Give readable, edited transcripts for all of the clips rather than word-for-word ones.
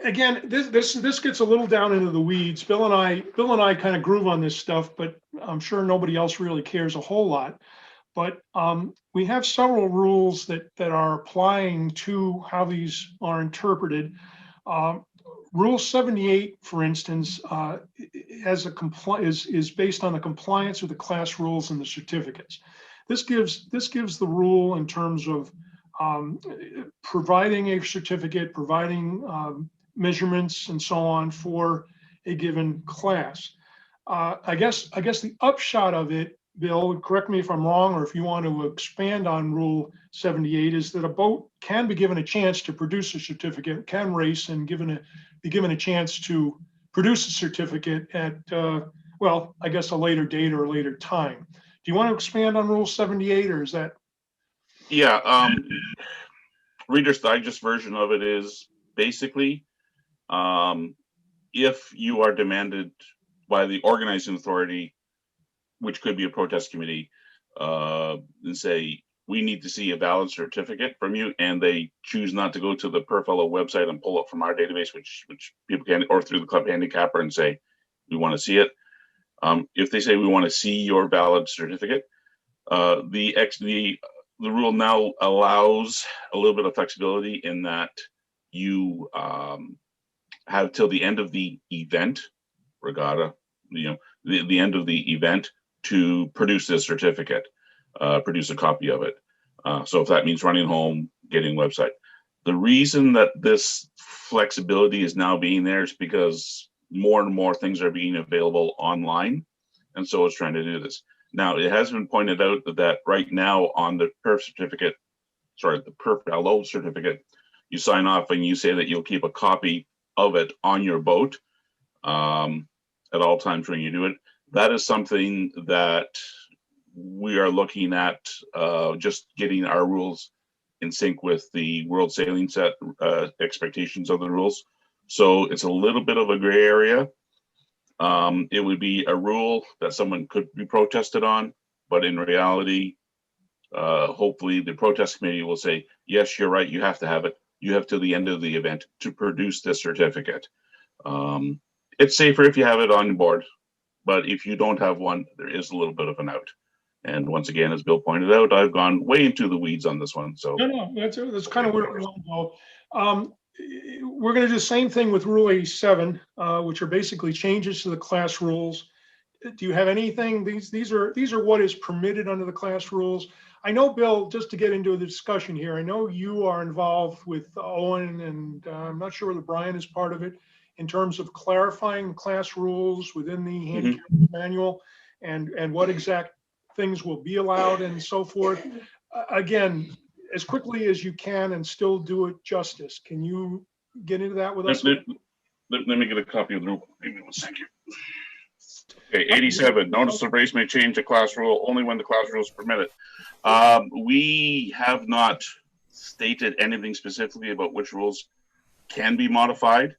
again, this gets a little down into the weeds. Bill and I kind of groove on this stuff, but I'm sure nobody else really cares a whole lot. But we have several rules that are applying to how these are interpreted. Rule 78, for instance, has is based on the compliance with the class rules and the certificates. This gives the rule in terms of providing a certificate, providing measurements and so on for a given class. I guess the upshot of it, Bill, correct me if I'm wrong, or if you want to expand on Rule 78, is that a boat can be given a chance to produce a certificate, can race and be given a chance to produce a certificate at, well, I guess a later date or a later time. Do you want to expand on Rule 78, or is that? Yeah, Reader's Digest version of it is basically, if you are demanded by the organizing authority, which could be a protest committee, and say, we need to see a valid certificate from you, and they choose not to go to the per fellow website and pull up from our database, which people can, or through the club handicapper, and say, we want to see it. If they say we want to see your valid certificate, the rule now allows a little bit of flexibility in that you have till the end of the event, regatta, the end of the event to produce this certificate, produce a copy of it. So if that means running home, getting a website. The reason that this flexibility is now being there is because more and more things are being available online. And so it's trying to do this. Now, it has been pointed out that right now on the PERF certificate, sorry, the PERF LO certificate, you sign off and you say that you'll keep a copy of it on your boat at all times when you do it. That is something that we are looking at, just getting our rules in sync with the World Sailing Set expectations of the rules. So it's a little bit of a gray area. It would be a rule that someone could be protested on, but in reality, hopefully the protest committee will say, yes, you're right, you have to have it. You have till the end of the event to produce this certificate. It's safer if you have it on board, but if you don't have one, there is a little bit of an out. And once again, as Bill pointed out, I've gone way into the weeds on this one. So no, that's kind of where we want to go. We're going to do the same thing with Rule 87, which are basically changes to the class rules. Do you have anything? These are what is permitted under the class rules. I know, Bill, just to get into the discussion here, I know you are involved with Owen, and I'm not sure whether Brian is part of it, in terms of clarifying class rules within the handicap manual and what exact things will be allowed and so forth. Again, as quickly as you can and still do it justice. Can you get into that with us? Let me get a copy of the rule. Give me 1 second. Okay, 87. Notice of race may change a class rule only when the class rules permit it. We have not stated anything specifically about which rules can be modified.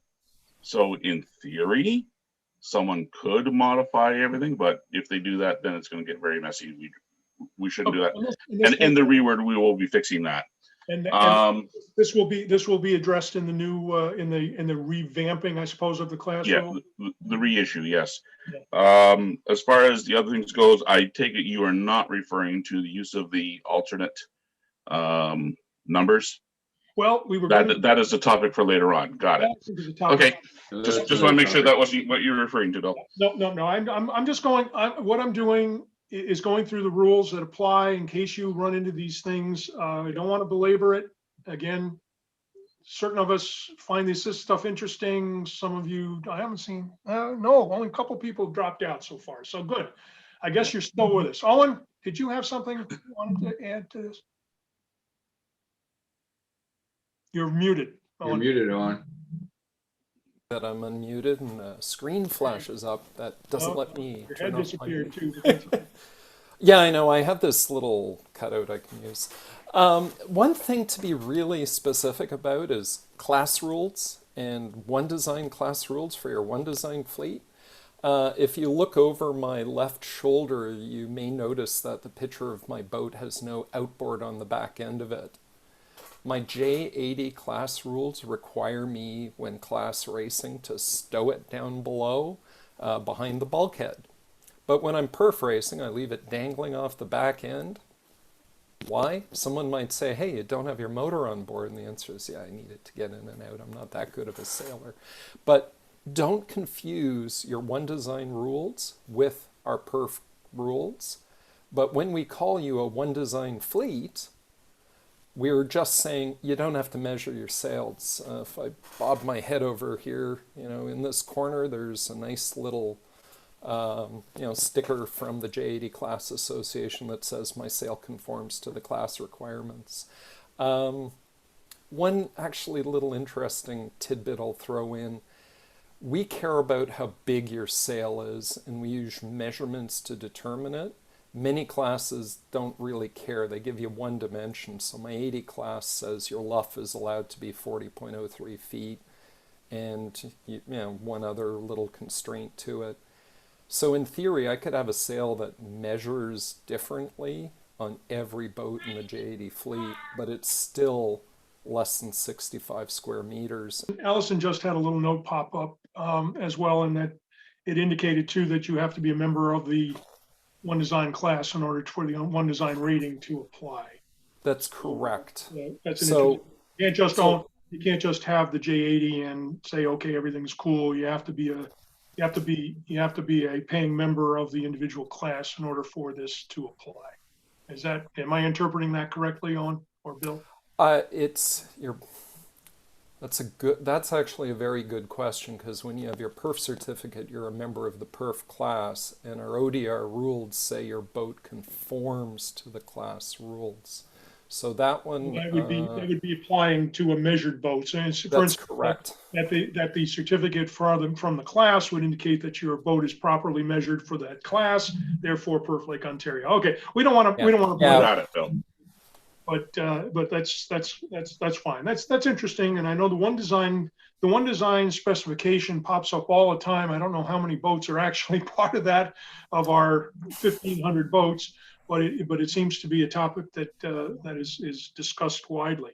So in theory, someone could modify everything, but if they do that, then it's going to get very messy. We shouldn't do that. And in the reword, we will be fixing that. And this will be addressed in the new in the revamping, I suppose, of the class rule. The reissue, yes. Yeah. As far as the other things goes, I take it you are not referring to the use of the alternate numbers. Well, we were that is a topic for later on. Got it. Okay. Just want to make sure that wasn't what you're referring to, though. No. I'm just going. What I'm doing is going through the rules that apply in case you run into these things. I don't want to belabor it. Again, certain of us find this stuff interesting. Some of you, I haven't seen. No, only a couple people dropped out so far. So good. I guess you're still with us. Owen, did you have something you wanted to add to this? You're muted. You're muted, Owen. That I'm unmuted and the screen flashes up. That doesn't let me. Your head disappeared too. Yeah, I know. I have this little cutout I can use. One thing to be really specific about is class rules and One Design class rules for your One Design fleet. If you look over my left shoulder, you may notice that the picture of my boat has no outboard on the back end of it. My J80 class rules require me, when class racing, to stow it down below behind the bulkhead. But when I'm perf racing, I leave it dangling off the back end. Why? Someone might say, hey, you don't have your motor on board. And the answer is, yeah, I need it to get in and out. I'm not that good of a sailor. But don't confuse your One Design rules with our perf rules. But when we call you a One Design fleet, we're just saying you don't have to measure your sails. If I bob my head over here, in this corner, there's a nice little sticker from the J80 Class Association that says my sail conforms to the class requirements. One actually little interesting tidbit I'll throw in. We care about how big your sail is, and we use measurements to determine it. Many classes don't really care. They give you one dimension. So my 80 class says your luff is allowed to be 40.03 feet, and one other little constraint to it. So in theory, I could have a sail that measures differently on every boat in the J80 fleet, but it's still less than 65 square meters. Allison just had a little note pop up as well, in that it indicated too that you have to be a member of the One Design class in order for the One Design rating to apply. That's correct. That's an So you can't just have the J80 and say, okay, everything's cool. You have to be a paying member of the individual class in order for this to apply. Am I interpreting that correctly, Owen or Bill? That's actually a very good question, because when you have your perf certificate, you're a member of the perf class, and our ODR rules say your boat conforms to the class rules. So that one That would be applying to a measured boat. So for that's instance, correct. That the certificate from the class would indicate that your boat is properly measured for that class, therefore Perf Lake Ontario. Okay, we don't want to Got it, Bill. but that's fine. That's interesting. And I know the One Design specification pops up all the time. I don't know how many boats are actually part of that, of our 1,500 boats, but it seems to be a topic that is discussed widely.